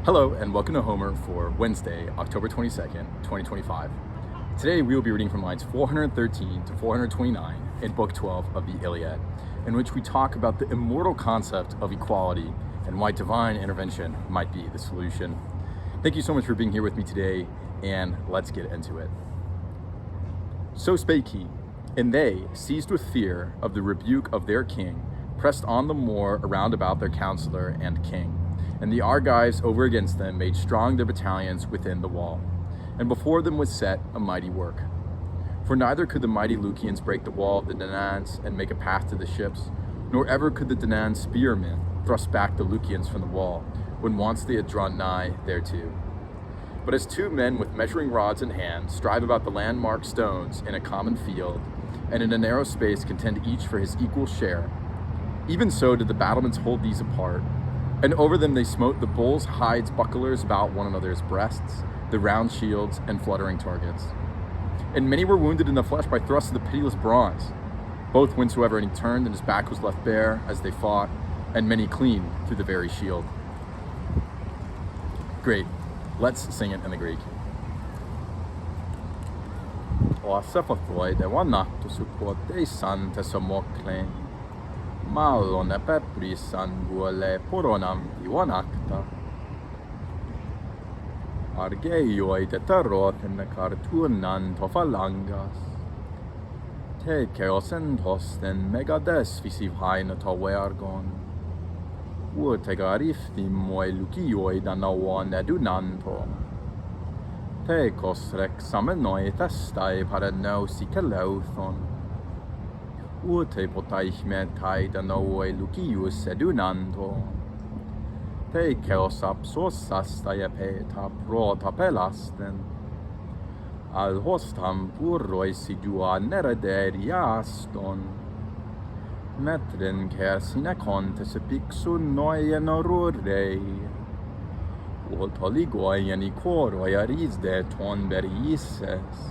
Hello and welcome to Homer for Wednesday, October 22nd, 2025. Today we will be reading from lines 413 to 429 in Book 12 of the Iliad, in which we talk about the immortal concept of equality and why divine intervention might be the solution. Thank you so much for being here with me today, and let's get into it. So spake he, and they, seized with fear of the rebuke of their king, pressed on the more around about their counselor and king. And the Argives over against them made strong their battalions within the wall. And before them was set a mighty work. For neither could the mighty Lucians break the wall of the Danaans and make a path to the ships, nor ever could the Danaan spearmen thrust back the Lucians from the wall, when once they had drawn nigh thereto. But as two men with measuring rods in hand strive about the landmark stones in a common field, and in a narrow space contend each for his equal share, even so did the battlements hold these apart, and over them they smote the bulls' hides bucklers about one another's breasts, the round shields and fluttering targets. And many were wounded in the flesh by thrusts of the pitiless bronze, both whensoever any turned, and his back was left bare as they fought, and many clean through the very shield. Great. Let's sing it in the Greek. O asefathoi de wanakto supote san tesomokle. Malon epeprisan vuole poronam iwanakta. Argeioi de tarot in the cartunan tofalangas. Te keosen tosten megades visivhaina towergon. Utegarifti moi lukioi danawan edunanto. Te kosrex samenoi testai paranau sikelauthon. Ute potaich metai danaoi lukius edunanto. Te keosap sosastai peta prota pelasten. Al hostam purroi sidua nerederiaston. Metren kersina contes pixun noien orurei. Oltoligoi anicoroi arisde ton berises.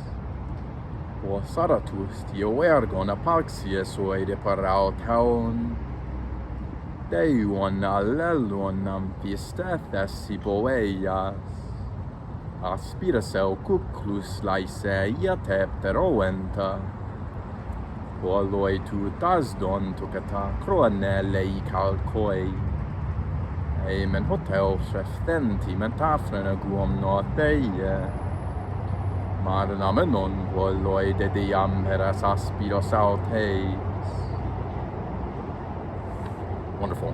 O Saratustio ergon apaxies oide parautaun. Deuon allelon ampistethes iboeias. Aspiraseu cuclus laise iatepteroenta. Poloi tu tasdon tocata croanelei calcoi. Eimen hotel frestenti metafrena guom noteie. Marnamenon poloi dediam heras aspiros auteis. Wonderful.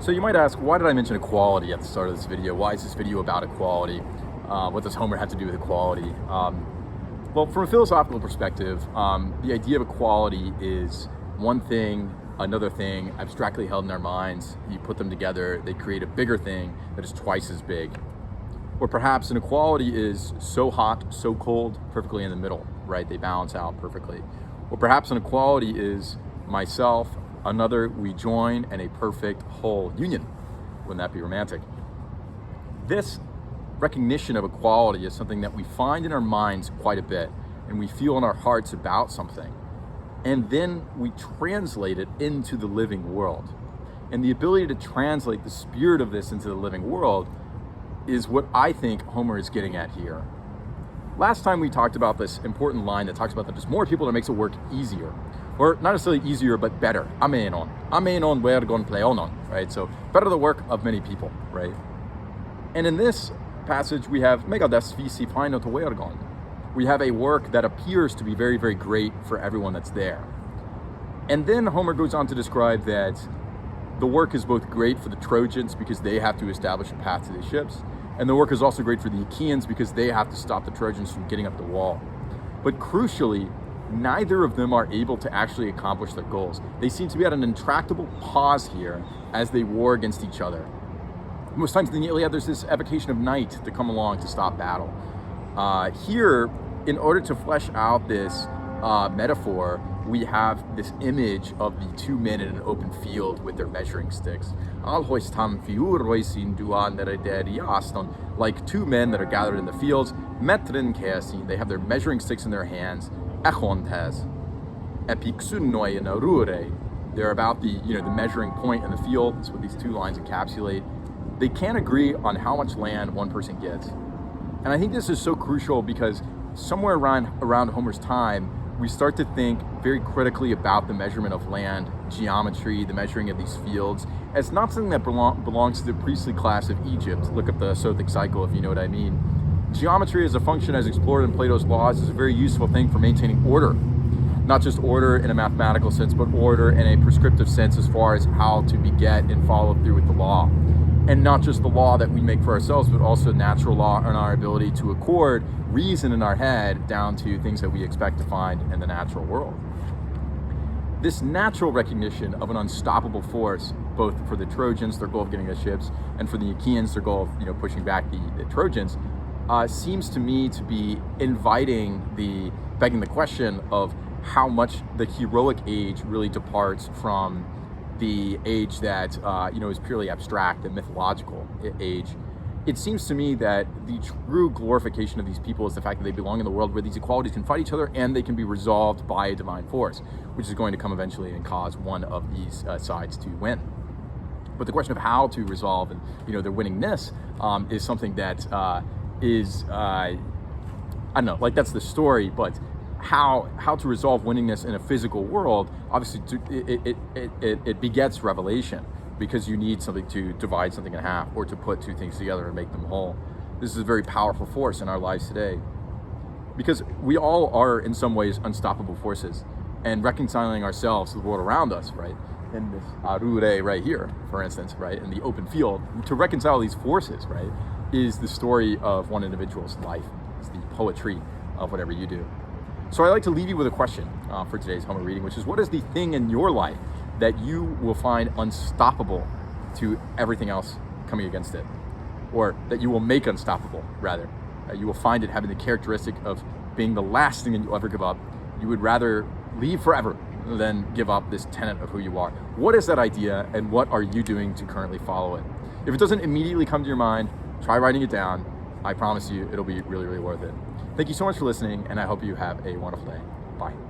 So you might ask, why did I mention equality at the start of this video? Why is this video about equality? What does Homer have to do with equality? Well, from a philosophical perspective, the idea of equality is one thing, another thing, abstractly held in our minds. You put them together, they create a bigger thing that is twice as big. Or perhaps an equality is so hot, so cold, perfectly in the middle, right? They balance out perfectly. Or perhaps an equality is myself, another, we join, and a perfect whole union. Wouldn't that be romantic? This recognition of equality is something that we find in our minds quite a bit, and we feel in our hearts about something. And then we translate it into the living world. And the ability to translate the spirit of this into the living world is what I think Homer is getting at here. Last time we talked about this important line that talks about that there's more people that makes it work easier. Or not necessarily easier, but better. Amenon vergon pleonon, right? So better the work of many people, right? And in this passage, we have megades visivhaina towergon. We have a work that appears to be very, very great for everyone that's there. And then Homer goes on to describe that the work is both great for the Trojans because they have to establish a path to the ships, and the work is also great for the Achaeans because they have to stop the Trojans from getting up the wall. But crucially, neither of them are able to actually accomplish their goals. They seem to be at an intractable pause here as they war against each other. Most times in the Iliad, there's this evocation of night to come along to stop battle. Here, in order to flesh out this metaphor, we have this image of the two men in an open field with their measuring sticks. Like two men that are gathered in the fields, they have their measuring sticks in their hands. They're about the measuring point in the field. That's what these two lines encapsulate. they can't agree on how much land one person gets. And I think this is so crucial because somewhere around Homer's time, we start to think very critically about the measurement of land, geometry, the measuring of these fields, as not something that belongs to the priestly class of Egypt. Look up the Sothic cycle if you know what I mean. Geometry as a function as explored in Plato's laws is a very useful thing for maintaining order. Not just order in a mathematical sense, but order in a prescriptive sense as far as how to beget and follow through with the law. And not just the law that we make for ourselves, but also natural law and our ability to accord reason in our head down to things that we expect to find in the natural world. This natural recognition of an unstoppable force, both for the Trojans, their goal of getting the ships, and for the Achaeans, their goal of pushing back the Trojans, seems to me to be begging the question of how much the heroic age really departs from the age that is purely abstract and mythological age. It seems to me that the true glorification of these people is the fact that they belong in the world where these equalities can fight each other and they can be resolved by a divine force, which is going to come eventually and cause one of these sides to win. But the question of how to resolve and their winningness is something that is I don't know, like that's the story, but how to resolve winningness in a physical world, obviously it begets revelation, because you need something to divide something in half or to put two things together and make them whole. This is a very powerful force in our lives today, because we all are in some ways unstoppable forces, and reconciling ourselves to the world around us, right? In this arure right here, for instance, right, in the open field, to reconcile these forces, right, is the story of one individual's life. It's the poetry of whatever you do. So I'd like to leave you with a question for today's Homer reading, which is, what is the thing in your life that you will find unstoppable to everything else coming against it? Or that you will make unstoppable, rather. You will find it having the characteristic of being the last thing that you'll ever give up. You would rather leave forever than give up this tenet of who you are. What is that idea, and what are you doing to currently follow it? If it doesn't immediately come to your mind, try writing it down. I promise you it'll be really, really worth it. Thank you so much for listening, and I hope you have a wonderful day. Bye.